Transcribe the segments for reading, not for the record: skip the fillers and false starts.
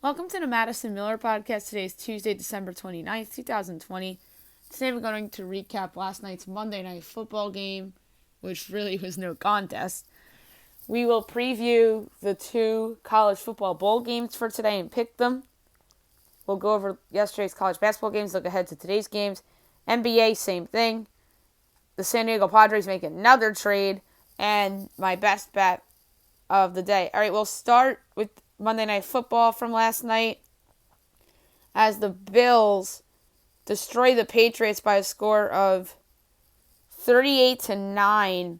Welcome to the Madison Miller Podcast. Today is Tuesday, December 29th, 2020. Today we're going to recap last night's Monday Night Football game, which really was no contest. We will preview the two college football bowl games for today and pick them. We'll go over yesterday's college basketball games, look ahead to today's games. NBA, same thing. The San Diego Padres make another trade, and my best bet of the day. All right, we'll start with Monday Night Football from last night as the Bills destroy the Patriots by a score of 38-9.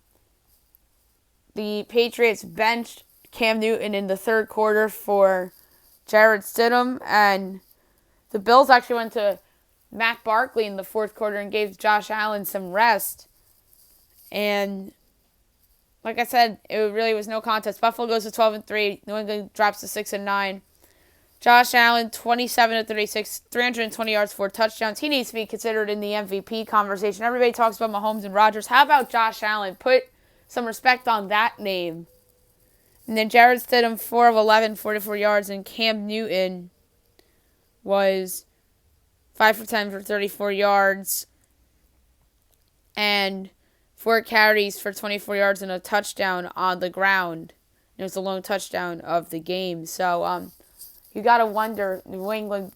The Patriots benched Cam Newton in the third quarter for Jarrett Stidham, and the Bills actually went to Matt Barkley in the fourth quarter and gave Josh Allen some rest. And like I said, it really was no contest. Buffalo goes to 12-3. New England drops to 6-9. Josh Allen, 27-36, 320 yards, 4 touchdowns. He needs to be considered in the MVP conversation. Everybody talks about Mahomes and Rodgers. How about Josh Allen? Put some respect on that name. And then Jarrett Stidham, 4 of 11, 44 yards. And Cam Newton was 5 for 10 for 34 yards. And 4 carries for 24 yards and a touchdown on the ground. It was the lone touchdown of the game. So, you got to wonder, New England,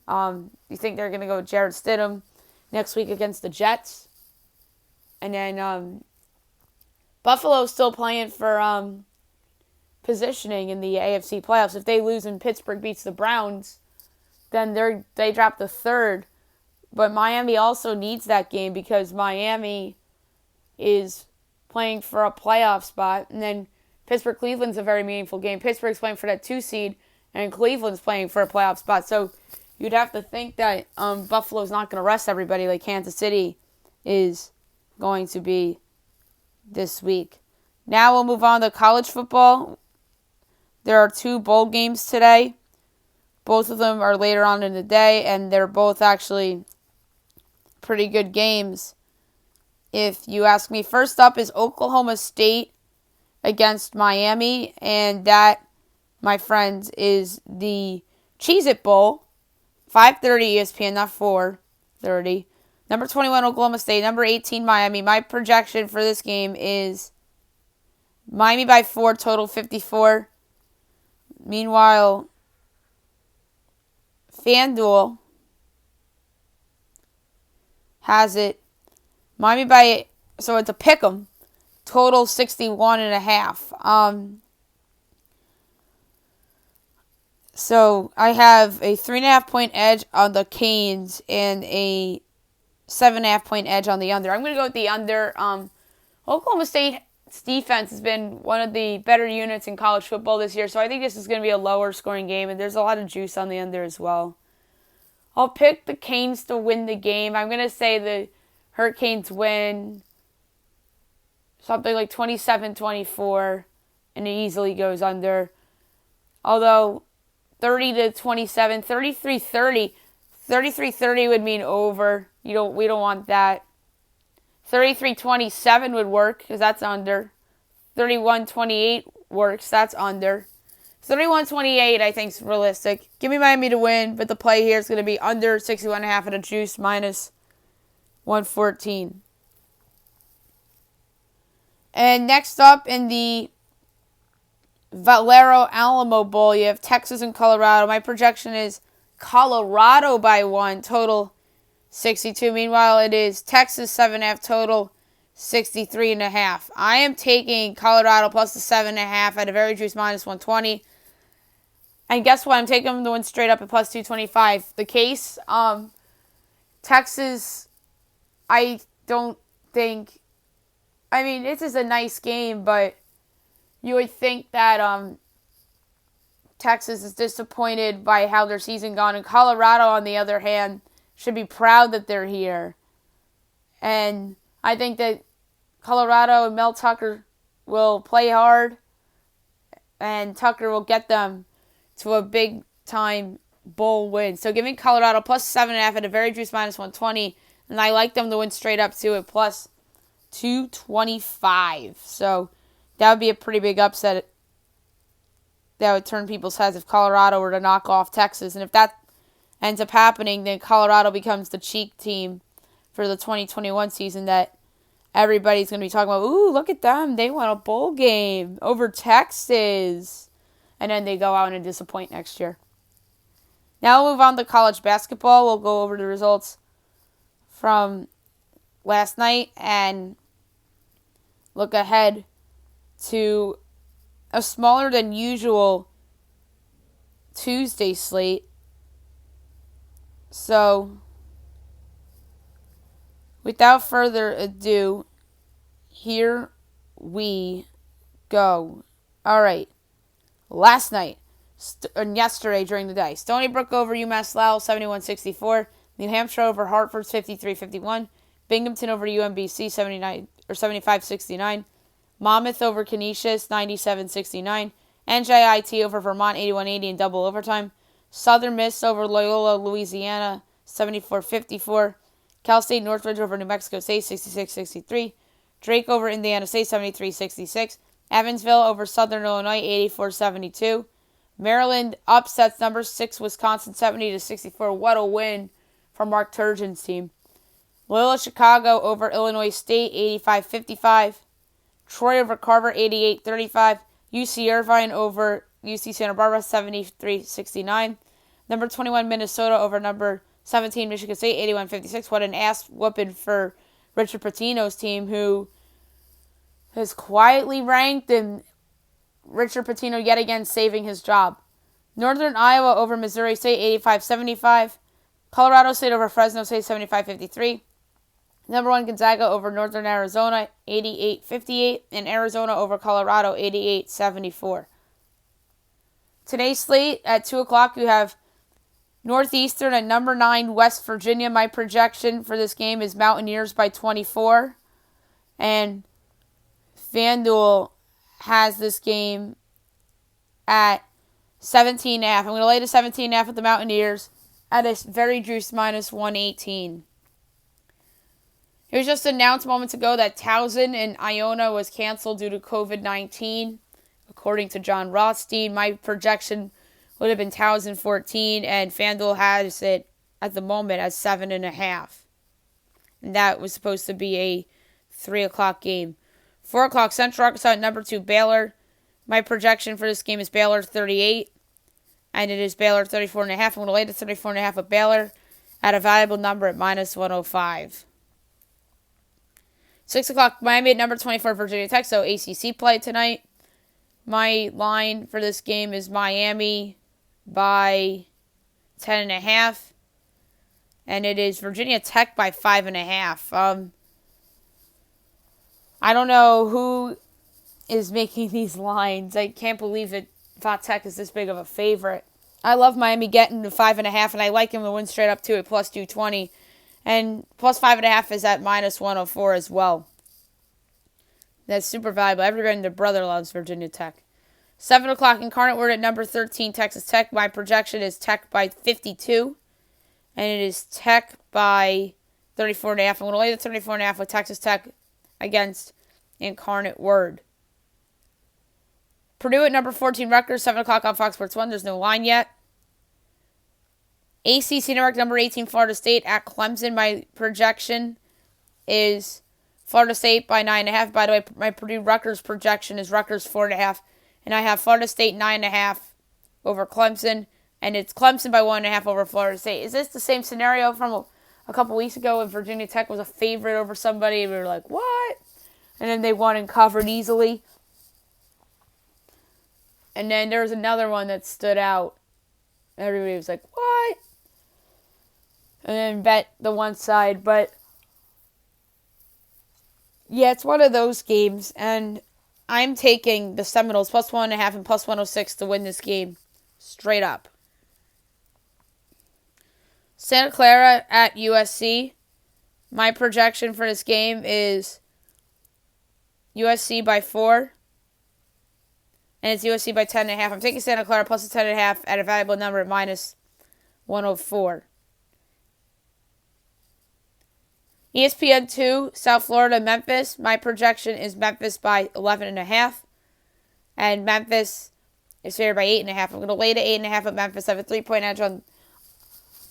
you think they're going to go with Jarrett Stidham next week against the Jets? And then Buffalo's still playing for positioning in the AFC playoffs. If they lose and Pittsburgh beats the Browns, then they drop the third. But Miami also needs that game because Miami is playing for a playoff spot. And then Pittsburgh-Cleveland's a very meaningful game. Pittsburgh's playing for that 2 seed, and Cleveland's playing for a playoff spot. So you'd have to think that Buffalo's not going to rest everybody like Kansas City is going to be this week. Now we'll move on to college football. There are 2 bowl games today. Both of them are later on in the day, and they're both actually pretty good games, if you ask me. First up is Oklahoma State against Miami, and that, my friends, is the Cheez-It Bowl. 5:30 ESPN, not 4:30. Number 21, Oklahoma State. Number 18, Miami. My projection for this game is Miami by 4, total 54. Meanwhile, FanDuel has it Miami by, so it's a pick 'em, total 61.5. So I have a 3.5 point edge on the Canes and a 7.5 point edge on the under. I'm going to go with the under. Oklahoma State's defense has been one of the better units in college football this year, so I think this is going to be a lower scoring game, and there's a lot of juice on the under as well. I'll pick the Canes to win the game. I'm going to say the Hurricanes win something like 27-24, and it easily goes under. Although 30-27, 33-30, 33-30 would mean over. We don't want that. 33-27 would work because that's under. 31-28 works. That's under. 31-28 I think is realistic. Give me Miami to win, but the play here is going to be under 61.5 at a juice minus 114. And next up in the Valero Alamo Bowl, you have Texas and Colorado. My projection is Colorado by 1, total 62. Meanwhile, it is Texas 7.5, total 63.5. I am taking Colorado plus the 7.5 at a very juice minus 120. And guess what? I'm taking them to win straight up at plus 225. The case, Texas, I don't think, I mean, this is a nice game, but you would think that Texas is disappointed by how their season gone. And Colorado, on the other hand, should be proud that they're here. And I think that Colorado and Mel Tucker will play hard, and Tucker will get them to a big-time bowl win. So give me Colorado plus 7.5 at a very juice minus 120, and I like them to win straight up to it plus 225. So that would be a pretty big upset that would turn people's heads if Colorado were to knock off Texas. And if that ends up happening, then Colorado becomes the cheek team for the 2021 season that everybody's going to be talking about. Ooh, look at them. They won a bowl game over Texas. And then they go out and disappoint next year. Now we'll move on to college basketball. We'll go over the results from last night and look ahead to a smaller than usual Tuesday slate. So, without further ado, here we go. All right. Last night, and yesterday during the day, Stony Brook over UMass Lowell, 71-64. New Hampshire over Hartford, 53-51. Binghamton over UMBC, 75-69. Monmouth over Canisius, 97-69. NJIT over Vermont, 81-80 in double overtime. Southern Miss over Loyola, Louisiana, 74-54. Cal State Northridge over New Mexico State, 66-63. Drake over Indiana State, 73-66. Evansville over Southern Illinois, 84-72. Maryland upsets number 6 Wisconsin, 70-64. What a win for Mark Turgeon's team. Loyola Chicago over Illinois State, 85-55. Troy over Carver, 88-35. UC Irvine over UC Santa Barbara, 73-69. Number 21 Minnesota over number 17 Michigan State, 81-56. What an ass whooping for Richard Pitino's team, who has quietly ranked, and Richard Pitino yet again saving his job. Northern Iowa over Missouri State, 85-75. Colorado State over Fresno State, 75-53. Number 1 Gonzaga over Northern Arizona, 88-58. And Arizona over Colorado, 88-74. Today's slate at 2 o'clock, you have Northeastern at number 9 West Virginia. My projection for this game is Mountaineers by 24. And FanDuel has this game at 17.5. I'm going to lay the 17.5 with the Mountaineers at a very juiced minus 118. It was just announced moments ago that Towson and Iona was canceled due to COVID-19. According to John Rothstein, my projection would have been Towson 14, and FanDuel has it at the moment as 7.5. And that was supposed to be a 3 o'clock game. 4 o'clock, Central Arkansas at number 2 Baylor. My projection for this game is Baylor 38, and it is Baylor 34.5. I'm going to lay the 34.5 with Baylor at a valuable number at minus 105. 6 o'clock, Miami at number 24, Virginia Tech, so ACC play tonight. My line for this game is Miami by 10.5, and it is Virginia Tech by 5.5. I don't know who is making these lines. I can't believe that Va Tech is this big of a favorite. I love Miami getting to 5.5, and I like him to win straight up to it, plus 220. And plus 5.5 is at minus 104 as well. That's super valuable. Everybody and their brother loves Virginia Tech. 7 o'clock, Incarnate Word at number 13, Texas Tech. My projection is Tech by 52. And it is Tech by 34.5. I'm going to lay the 34.5 with Texas Tech against Incarnate Word. Purdue at number 14, Rutgers, 7 o'clock on Fox Sports 1. There's no line yet. ACC Network number 18, Florida State at Clemson. My projection is Florida State by 9.5. By the way, my Purdue-Rutgers projection is Rutgers 4.5. And I have Florida State 9.5 over Clemson. And it's Clemson by 1.5 over Florida State. Is this the same scenario from a couple weeks ago when Virginia Tech was a favorite over somebody? We were like, what? And then they won and covered easily. And then there was another one that stood out. Everybody was like, what? And then bet the one side. But yeah, it's one of those games. And I'm taking the Seminoles plus 1.5 and plus 106 to win this game. Straight up. Santa Clara at USC. My projection for this game is USC by 4. And it's USC by 10.5. I'm taking Santa Clara plus a 10.5 at a valuable number at minus 104. ESPN 2, South Florida, Memphis. My projection is Memphis by 11.5. And Memphis is favored by 8.5. I'm going to lay the 8.5 at Memphis. I have a 3-point edge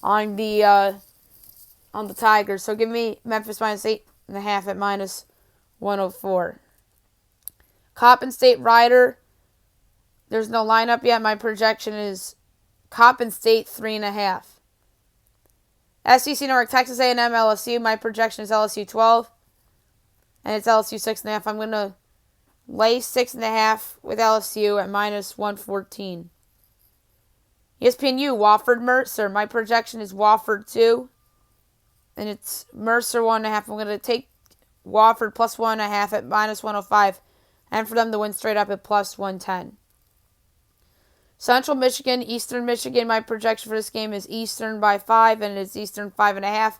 on the Tigers. So give me Memphis minus 8.5 at minus 104. Coppin State Rider. There's no lineup yet. My projection is Coppin State 3.5. SEC North, Texas A&M, LSU. My projection is LSU 12. And it's LSU 6.5. I'm going to lay 6.5 with LSU at minus 114. ESPNU, Wofford Mercer. My projection is Wofford 2. And it's Mercer 1.5. I'm going to take Wofford plus 1.5 at minus 105. And for them to win straight up at plus 110. Central Michigan, Eastern Michigan. My projection for this game is Eastern by 5, and it's Eastern 5.5.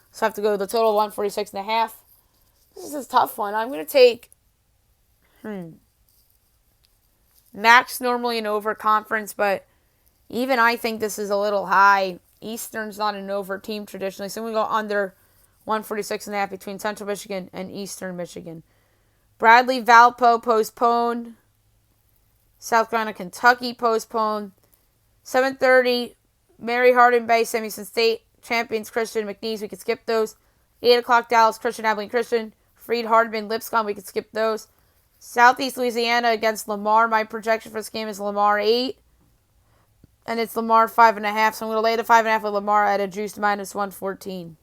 So I have to go to the total 146.5. This is a tough one. I'm going to take Max normally an over conference, but even I think this is a little high. Eastern's not an over team traditionally, so I'm going to go under 146.5 between Central Michigan and Eastern Michigan. Bradley Valpo postponed. South Carolina, Kentucky postponed. 7:30, Mary Hardin Bay, Samuelson State, Champions Christian, McNeese, we could skip those. 8 o'clock, Dallas Christian, Abilene Christian, Freed, Hardman, Lipscomb, we could skip those. Southeast Louisiana against Lamar, my projection for this game is Lamar 8. And it's Lamar 5.5, so I'm going to lay the 5.5 with Lamar at a juiced minus 114.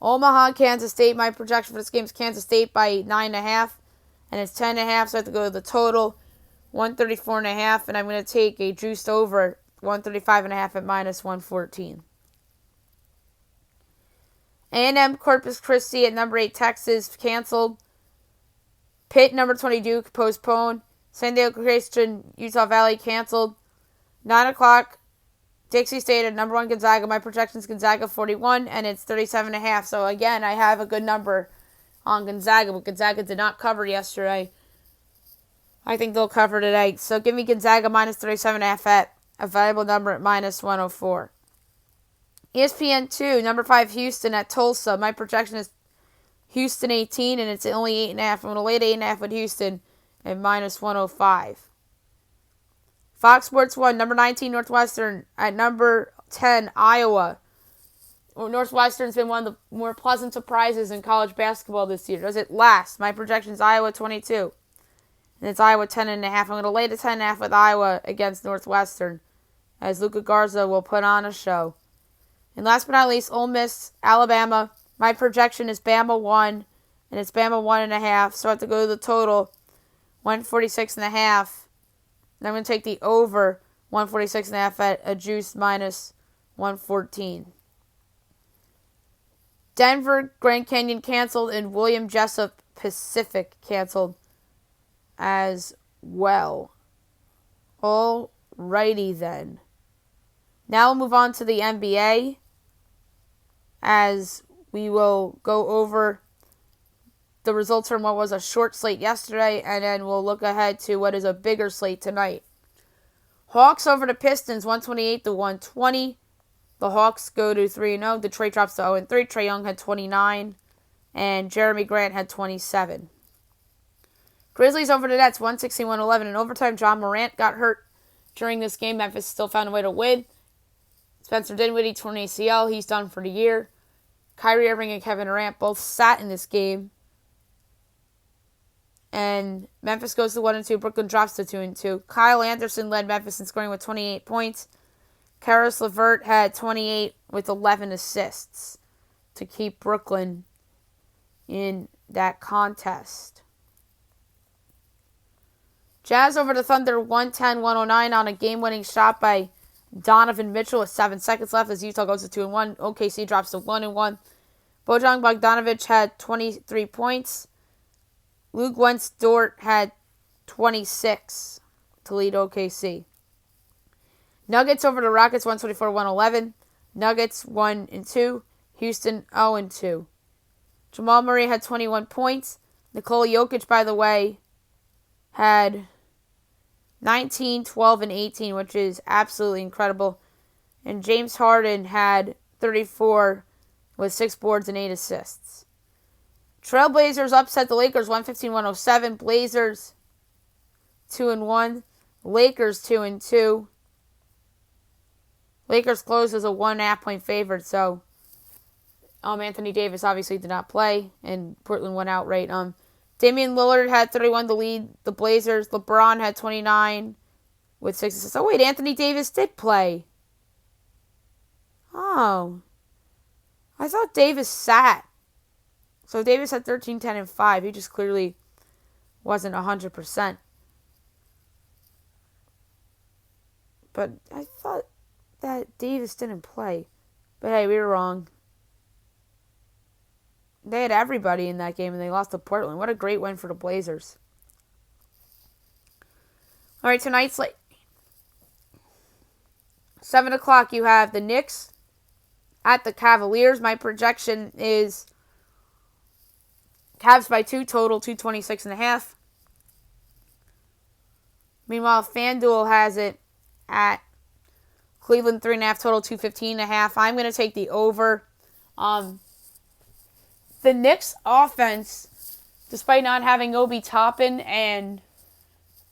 Omaha, Kansas State, my projection for this game is Kansas State by 9.5. And it's 10.5, so I have to go to the total 134.5, and I'm going to take a juiced over 135.5 at minus 114. A&M Corpus Christi at number 8 Texas canceled. Pitt number 20 Duke postponed. San Diego Christian Utah Valley canceled. 9 o'clock Dixie State at number 1 Gonzaga. My projection is Gonzaga 41, and it's 37.5. So again, I have a good number on Gonzaga, but Gonzaga did not cover yesterday. I think they'll cover today. So give me Gonzaga minus 37.5 at a valuable number at minus 104. ESPN 2, number 5 Houston at Tulsa. My projection is Houston 18, and it's only 8.5. I'm going to lay 8.5 with Houston at minus 105. Fox Sports 1, number 19 Northwestern at number 10 Iowa. Northwestern's been one of the more pleasant surprises in college basketball this year. Does it last? My projection is Iowa 22. And it's Iowa 10.5. I'm going to lay the 10.5 with Iowa against Northwestern, as Luka Garza will put on a show. And last but not least, Ole Miss, Alabama. My projection is Bama 1, and it's Bama 1.5. So I have to go to the total 146.5. And I'm going to take the over 146.5 at a juice minus 114. Denver, Grand Canyon canceled, and William Jessup Pacific canceled as well. Alrighty then. Now we'll move on to the NBA, as we will go over the results from what was a short slate yesterday, and then we'll look ahead to what is a bigger slate tonight. Hawks over the Pistons, 128-120. The Hawks go to 3-0. Detroit drops to 0-3. Trae Young had 29, and Jeremy Grant had 27. Grizzlies over the Nets, 116-111. In overtime, John Morant got hurt during this game. Memphis still found a way to win. Spencer Dinwiddie torn ACL. He's done for the year. Kyrie Irving and Kevin Durant both sat in this game. And Memphis goes to 1-2. Brooklyn drops to 2-2. Kyle Anderson led Memphis in scoring with 28 points. Karis LeVert had 28 with 11 assists to keep Brooklyn in that contest. Jazz over the Thunder, 110-109 on a game-winning shot by Donovan Mitchell with 7 seconds left as Utah goes to 2-1. OKC drops to 1-1. Bojan Bogdanovic had 23 points. Luke Wentz-Dort had 26 to lead OKC. Nuggets over the Rockets, 124-111. Nuggets 1-2. Houston 0-2. Jamal Murray had 21 points. Nikola Jokic, by the way, had 19, 12, and 18, which is absolutely incredible. And James Harden had 34 with 6 boards and 8 assists. Trailblazers upset the Lakers 115-107. Blazers 2-1. Lakers 2-2. Lakers closed as a 1.5 point favorite, so Anthony Davis obviously did not play, and Portland went outright. Damian Lillard had 31 to lead the Blazers. LeBron had 29 with 6 assists. Oh, wait, Anthony Davis did play. Oh. I thought Davis sat. So Davis had 13, 10, and 5. He just clearly wasn't 100%. But I thought that Davis didn't play. But hey, we were wrong. They had everybody in that game, and they lost to Portland. What a great win for the Blazers. All right, tonight's slate. 7 o'clock, you have the Knicks at the Cavaliers. My projection is Cavs by 2, total 226.5. Meanwhile, FanDuel has it at Cleveland 3.5, total 215.5. I'm going to take the over. The Knicks offense, despite not having Obi Toppin and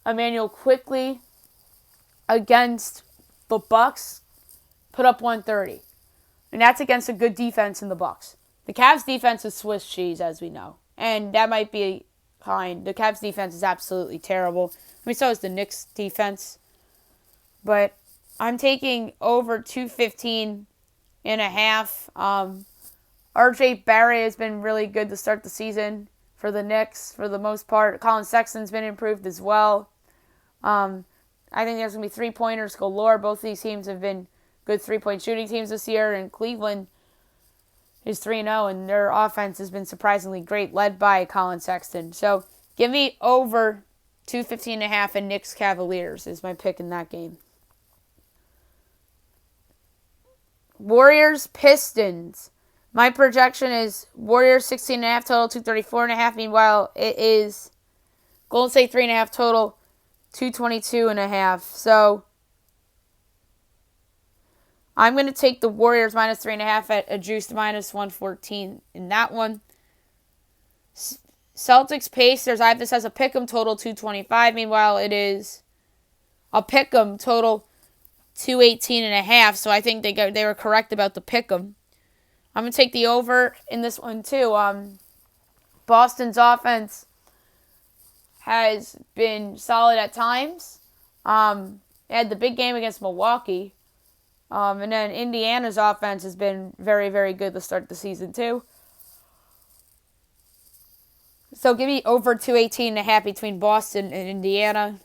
Emmanuel Quickly against the Bucks, put up 130. And that's against a good defense in the Bucks. The Cavs defense is Swiss cheese, as we know. And that might be fine. The Cavs defense is absolutely terrible. I mean, so is the Knicks defense. But I'm taking over 215.5. RJ Barrett has been really good to start the season for the Knicks for the most part. Colin Sexton's been improved as well. I think there's going to be 3-pointers galore. Both of these teams have been good 3-point shooting teams this year. And Cleveland is 3-0, and their offense has been surprisingly great, led by Colin Sexton. So give me over 215.5 and Knicks Cavaliers is my pick in that game. Warriors Pistons. My projection is Warriors 16.5 total, 234.5. Meanwhile, it is Golden State 3.5 total, 222.5. So I'm going to take the Warriors minus 3.5 at a juiced minus 114 in that one. Celtics Pacers. I have this as a pick'em total 225. Meanwhile, it is a pick'em total 218.5. So I think they were correct about the pick'em. I'm going to take the over in this one, too. Boston's offense has been solid at times. They had the big game against Milwaukee. And then Indiana's offense has been very, very good to start the season, too. So give me over 218.5 between Boston and Indiana.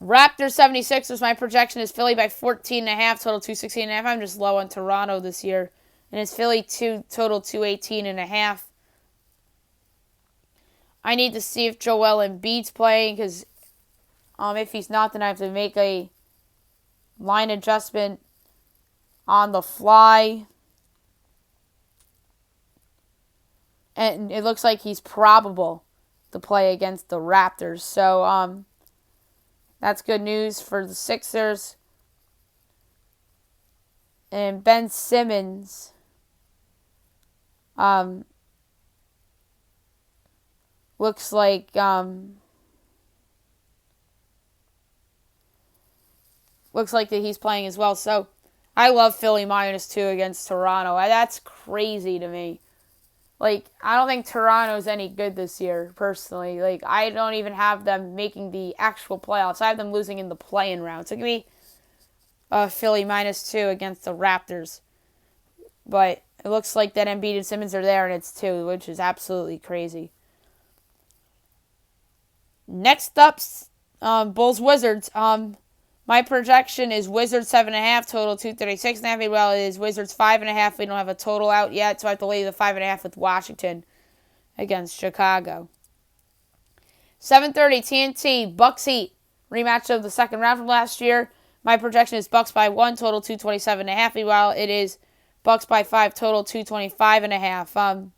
Raptors 76ers, my projection is Philly by 14.5, total 216.5. I'm just low on Toronto this year. And it's Philly 2, total 218.5. I need to see if Joel Embiid's playing, because if he's not, then I have to make a line adjustment on the fly. And it looks like he's probable to play against the Raptors. So, that's good news for the Sixers. And Ben Simmons looks like that he's playing as well. So I love Philly minus 2 against Toronto. That's crazy to me. Like, I don't think Toronto's any good this year, personally. Like, I don't even have them making the actual playoffs. I have them losing in the play-in round. So give me Philly minus 2 against the Raptors. But it looks like that Embiid and Simmons are there, and it's 2, which is absolutely crazy. Next up, Bulls-Wizards. My projection is Wizards 7.5, total 236.5. Meanwhile, it is Wizards 5.5. We don't have a total out yet, so I have to lay the 5.5 with Washington against Chicago. 7:30 TNT, Bucks Heat, rematch of the second round from last year. My projection is Bucks by 1, total 227.5. Meanwhile, it is Bucks by 5, total 225.5.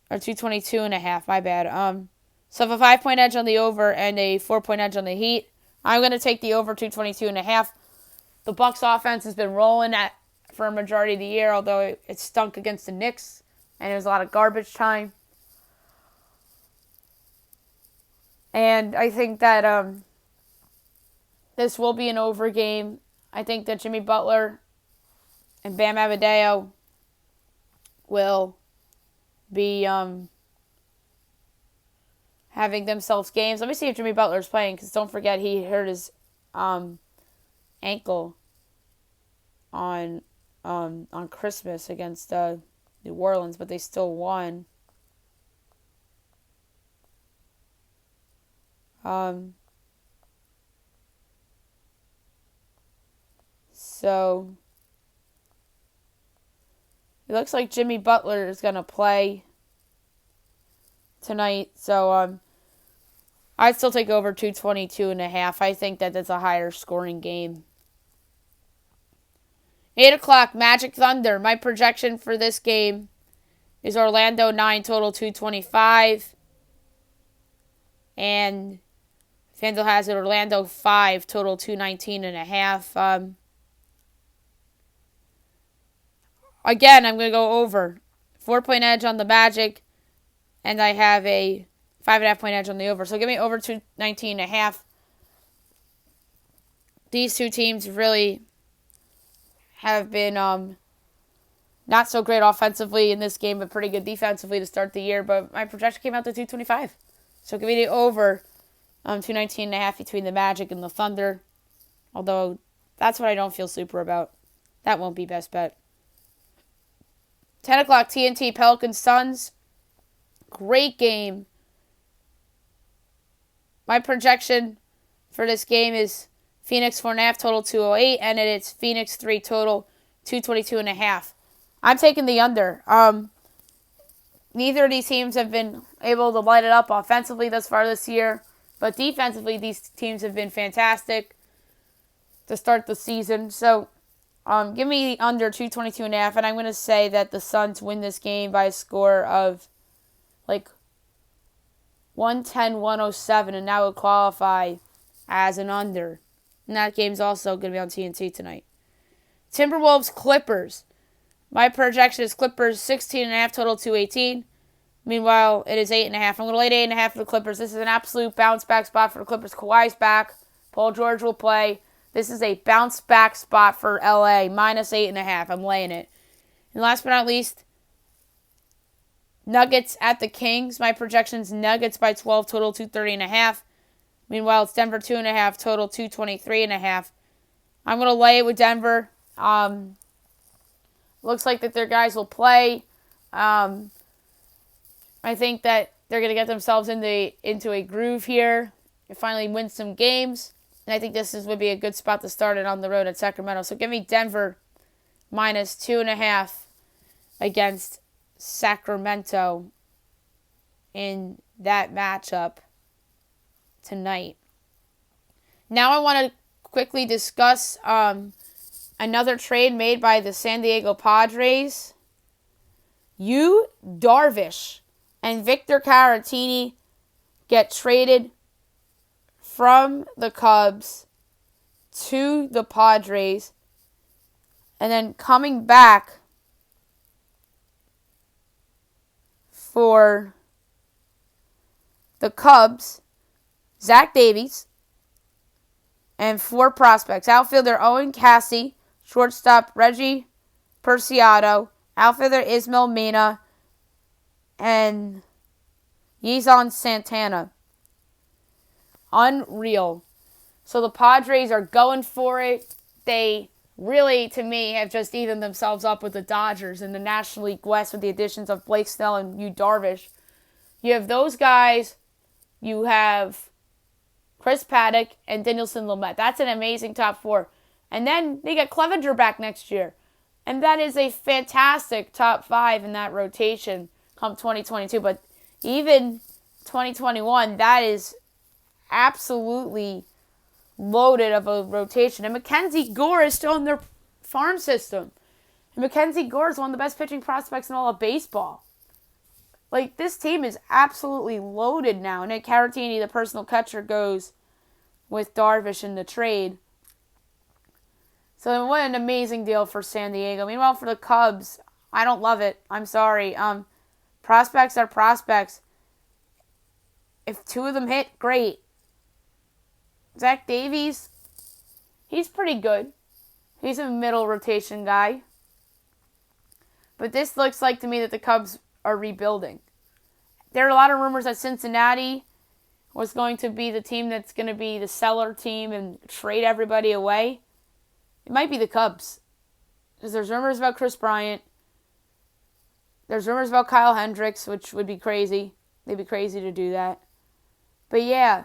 Or 222.5, my bad. So I have a 5-point edge on the over and a 4-point edge on the Heat. I'm going to take the over 222.5. The Bucks offense has been rolling for a majority of the year, although it stunk against the Knicks, and it was a lot of garbage time. And I think that this will be an over game. I think that Jimmy Butler and Bam Adebayo will be having themselves games. Let me see if Jimmy Butler's playing, because don't forget he hurt his ankle on Christmas against New Orleans, but they still won. So it looks like Jimmy Butler is going to play tonight. So I'd still take over 222.5. I think that that's a higher scoring game. 8 o'clock, Magic Thunder. My projection for this game is Orlando 9, total 225. And FanDuel has it Orlando 5, total 219.5. Again, I'm going to go over. 4-point edge on the Magic. And I have a 5.5-point edge on the over. So give me over 219.5. These two teams really have been not so great offensively in this game, but pretty good defensively to start the year. But my projection came out to 225. So give me the over 219.5 between the Magic and the Thunder. Although that's what I don't feel super about. That won't be best bet. 10 o'clock, TNT, Pelicans, Suns. Great game. My projection for this game is Phoenix 4.5, total 208, and it's Phoenix 3, total 222.5. I'm taking the under. Neither of these teams have been able to light it up offensively thus far this year, but defensively these teams have been fantastic to start the season. So give me the under 222.5, and I'm going to say that the Suns win this game by a score of like 110-107, and that would qualify as an under. And that game's also going to be on TNT tonight. Timberwolves, Clippers. My projection is Clippers 16.5, total 218. Meanwhile, it is 8.5. I'm going to lay 8.5 for the Clippers. This is an absolute bounce-back spot for the Clippers. Kawhi's back. Paul George will play. This is a bounce-back spot for LA, minus 8.5. I'm laying it. And last but not least, Nuggets at the Kings. My projection's Nuggets by 12, total 230.5. Meanwhile, it's Denver 2.5, total 223.5. I'm going to lay it with Denver. Looks like that their guys will play. I think that they're going to get themselves into a groove here and finally win some games. And I think would be a good spot to start it on the road at Sacramento. So give me Denver minus 2.5 against Sacramento in that matchup tonight. Now I want to quickly discuss another trade made by the San Diego Padres. Darvish and Victor Caratini get traded from the Cubs to the Padres, and then coming back for the Cubs, Zach Davies, and 4 prospects. Outfielder Owen Cassie, shortstop Reggie Perciado, outfielder Ismael Mena, and Yizon Santana. Unreal. So the Padres are going for it. They really, to me, have just evened themselves up with the Dodgers in the National League West with the additions of Blake Snell and Darvish. You have those guys. You have Chris Paddock and Dinelson Lamet. That's an amazing top 4. And then they get Clevenger back next year. And that is a fantastic top 5 in that rotation come 2022. But even 2021, that is absolutely loaded of a rotation. And Mackenzie Gore is still in their farm system. And Mackenzie Gore is one of the best pitching prospects in all of baseball. Like, this team is absolutely loaded now. Nick Caratini, the personal catcher, goes with Darvish in the trade. So what an amazing deal for San Diego. Meanwhile, for the Cubs, I don't love it. I'm sorry. Prospects are prospects. if two of them hit, great. Zach Davies, he's pretty good. He's a middle rotation guy. But this looks like to me that the Cubs are rebuilding. There are a lot of rumors that Cincinnati was going to be the team that's going to be the seller team and trade everybody away. It might be the Cubs. Because there's rumors about Chris Bryant. There's rumors about Kyle Hendricks, which would be crazy. They'd be crazy to do that. But yeah.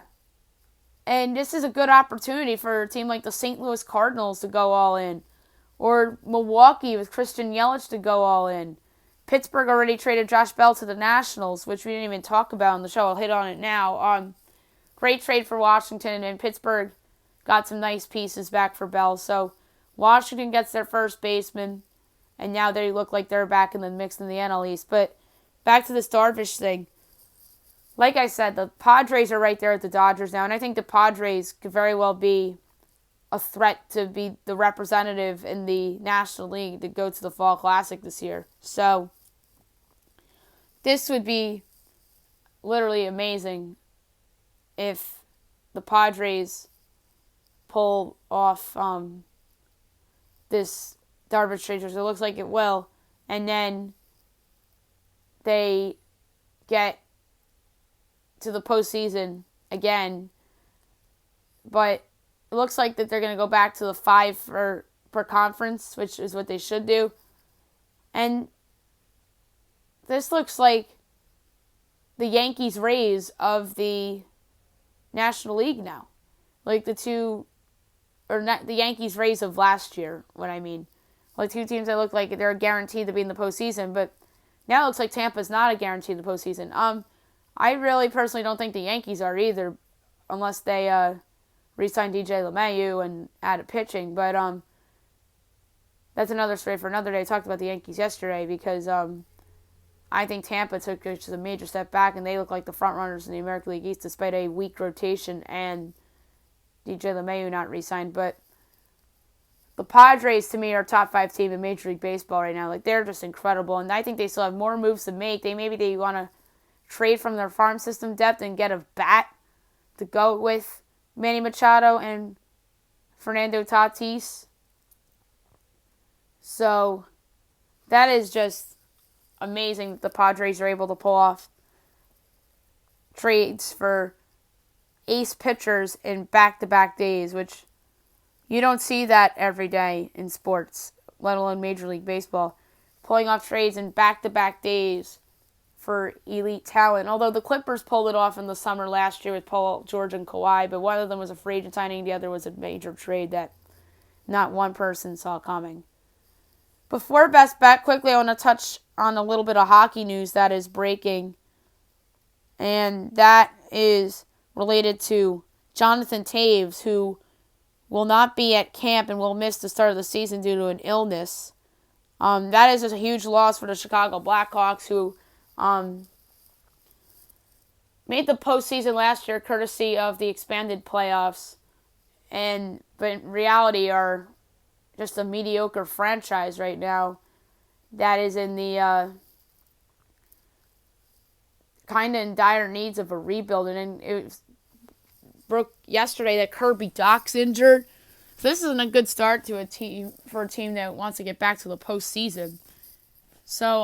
And this is a good opportunity for a team like the St. Louis Cardinals to go all in. Or Milwaukee with Christian Yelich to go all in. Pittsburgh already traded Josh Bell to the Nationals, which we didn't even talk about on the show. I'll hit on it now. Great trade for Washington, and Pittsburgh got some nice pieces back for Bell. So Washington gets their first baseman, and now they look like they're back in the mix in the NL East. But back to this Darvish thing. Like I said, the Padres are right there at the Dodgers now, and I think the Padres could very well be a threat to be the representative in the National League to go to the Fall Classic this year. So this would be literally amazing if the Padres pull off this Darvish trade. It looks like it will. And then they get to the postseason again. But it looks like that they're going to go back to the 5 per conference, which is what they should do. And this looks like the Yankees-Rays of the National League now. Like the Yankees-Rays of last year, what I mean. Like two teams that look like they're guaranteed to be in the postseason, but now it looks like Tampa's not a guarantee in the postseason. I really personally don't think the Yankees are either, unless they re-sign DJ LeMahieu and add a pitching. But that's another story for another day. I talked about the Yankees yesterday because I think Tampa took just a major step back, and they look like the front runners in the American League East despite a weak rotation and DJ LeMahieu not re-signed. But the Padres, to me, are a top 5 team in Major League Baseball right now. Like, they're just incredible, and I think they still have more moves to make. Maybe they want to trade from their farm system depth and get a bat to go with Manny Machado and Fernando Tatis. So that is just amazing that the Padres are able to pull off trades for ace pitchers in back-to-back days, which you don't see that every day in sports, let alone Major League Baseball. Pulling off trades in back-to-back days for elite talent. Although the Clippers pulled it off in the summer last year with Paul George and Kawhi, but one of them was a free agent signing, the other was a major trade that not one person saw coming. Before Best Bet, quickly I want to touch on a little bit of hockey news that is breaking, and that is related to Jonathan Toews, who will not be at camp and will miss the start of the season due to an illness. That is just a huge loss for the Chicago Blackhawks, who made the postseason last year courtesy of the expanded playoffs, but in reality are just a mediocre franchise right now that is in the kind of in dire needs of a rebuild. And it broke yesterday that Kirby Dach's injured. So this isn't a good start to a team that wants to get back to the postseason. So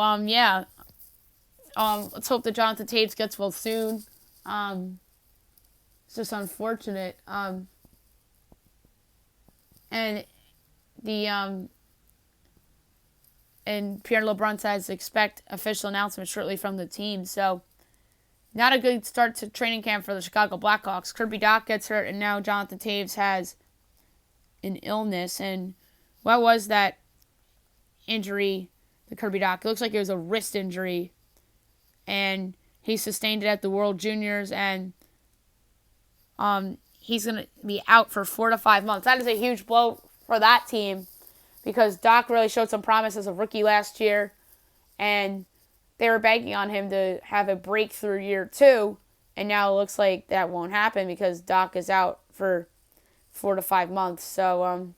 let's hope that Jonathan Toews gets well soon. It's just unfortunate. And Pierre LeBrun says expect official announcement shortly from the team. So not a good start to training camp for the Chicago Blackhawks. Kirby Dach gets hurt, and now Jonathan Toews has an illness. And what was that injury, the Kirby Dach? It looks like it was a wrist injury, and he sustained it at the World Juniors, and he's going to be out for 4 to 5 months. That is a huge blow for that team because Dach really showed some promise as a rookie last year, and they were banking on him to have a breakthrough year 2, and now it looks like that won't happen because Dach is out for 4 to 5 months. So,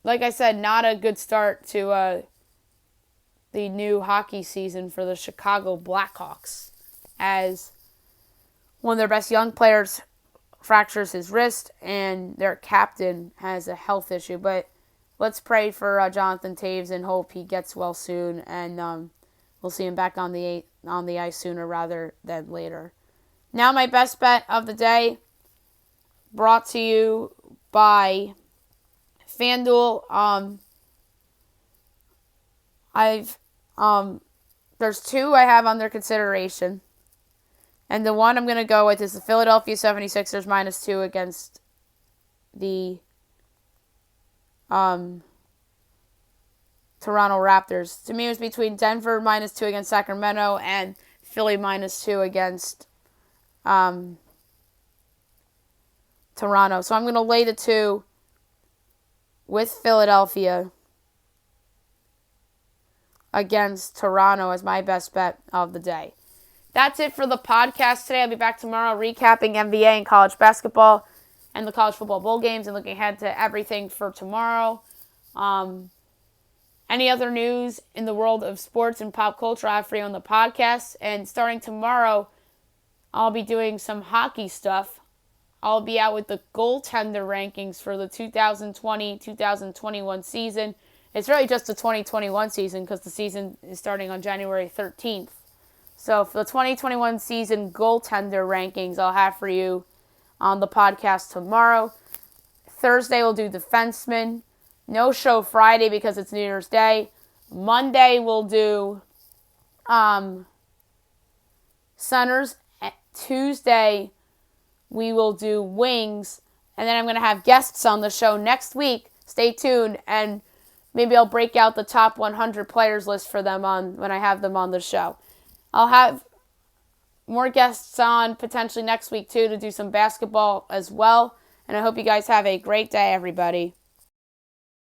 like I said, not a good start to the new hockey season for the Chicago Blackhawks, as one of their best young players fractures his wrist, and their captain has a health issue. But let's pray for Jonathan Toews and hope he gets well soon, and we'll see him back on the ice sooner rather than later. Now my best bet of the day, brought to you by FanDuel. There's two I have under consideration. And the one I'm going to go with is the Philadelphia 76ers -2 against the Toronto Raptors. To me, it was between Denver -2 against Sacramento and Philly -2 against Toronto. So I'm going to lay the 2 with Philadelphia against Toronto as my best bet of the day. That's it for the podcast today. I'll be back tomorrow recapping NBA and college basketball and the college football bowl games and looking ahead to everything for tomorrow. Any other news in the world of sports and pop culture I have for you on the podcast. And starting tomorrow, I'll be doing some hockey stuff. I'll be out with the goaltender rankings for the 2020-2021 season. It's really just the 2021 season because the season is starting on January 13th. So for the 2021 season goaltender rankings, I'll have for you on the podcast tomorrow. Thursday, we'll do defensemen. No show Friday because it's New Year's Day. Monday, we'll do centers. Tuesday, we will do wings. And then I'm going to have guests on the show next week. Stay tuned, and maybe I'll break out the top 100 players list for them when I have them on the show. I'll have more guests on potentially next week, too, to do some basketball as well. And I hope you guys have a great day, everybody.